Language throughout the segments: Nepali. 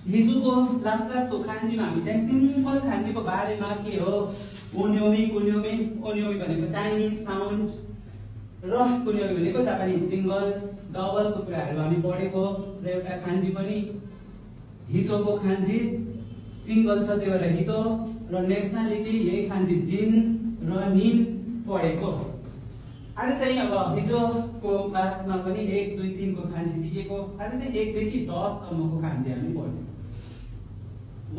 हिजोको लास्ट क्लासको खान्जीमा हामी चाहिँ सिम्पल खान्जीको बारेमा के हो ओन्योमी कुन्योमी ओन्योमी भनेको चाइनिज साउन्ड र कुन्योमी भनेको जापानिज सिंगल डबलको कुराहरू हामी पढेको र एउटा खान्जी पनि हितोको खान्जी सिंगल छ त्यो भएर हितो र नेसनालिटी यही खान्जी जिन र निन पढेको। आज चाहिँ अब हिजोको क्लासमा पनि 1 2 3 को खान्जी सिकेको। आज चाहिँ 1 देखि 10 सम्मको खान्जी हामी पढ्यौं।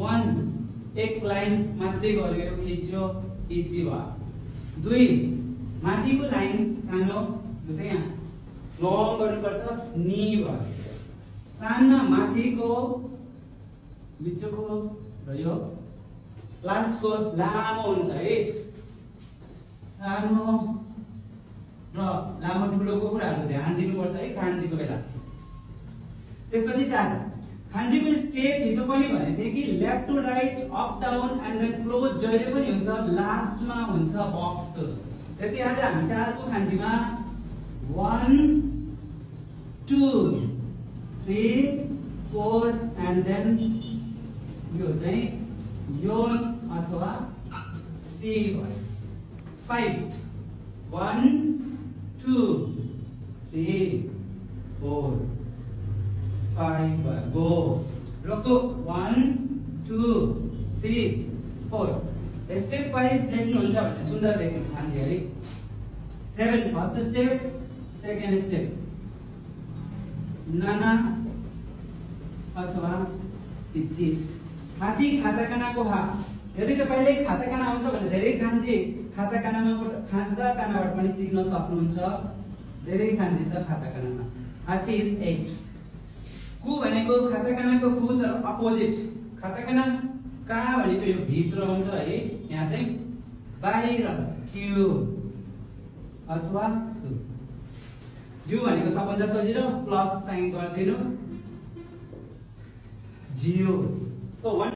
1 एक लाइन मात्रै गरेर खिच्यो इजी भयो। 2 माथिको लाइन सानो जो चाहिँ यहाँ लङ गर्नुपर्छ नि भयो। सानो माथिको बिचको र यो लास्टको लामो हुन्छ है। सानो र लामो ठुलोको कुराहरु ध्यान दिनुपर्छ है खान्जीको बेला। त्यसपछि 4 खान्जीको स्टेप हिजो पनि भने थिए कि left to right up down and then close जहिले पनि हुन्छ लास्टमा हुन्छ बक्स। त्यसै आज हामी 4 को खान्जीमा 1 2 3 4 एन्ड देन यो चाहिँ योन अथवा सी भयो। 5 1 2 3 4 5 go रोको 1 2 3 4 स्टेप वाइज लेख्नुहुन्छ भने सुन्दर लेख्नु खान्जी है। 7 फर्स्ट स्टेप सेकेन्ड स्टेप नाना अथवा सिची खाची खाताकानाको हा। यदि तपाईले खाताकाना आउँछ भने धेरै खान्जी खाताकानाबाट पनि सिक्न सक्नुहुन्छ। धेरै खान्जी छ खाताकानामा। खाची इज 8 कु भनेको खाताकानाको कु तर अपोजिट। खाताकाना का भनेको यो भित्र हुन्छ है। यहाँ चाहिँ बाहिर क्यु अथवा जु भनेको सबभन्दा सजिलो प्लस साइन गरिदिनु जियो। सो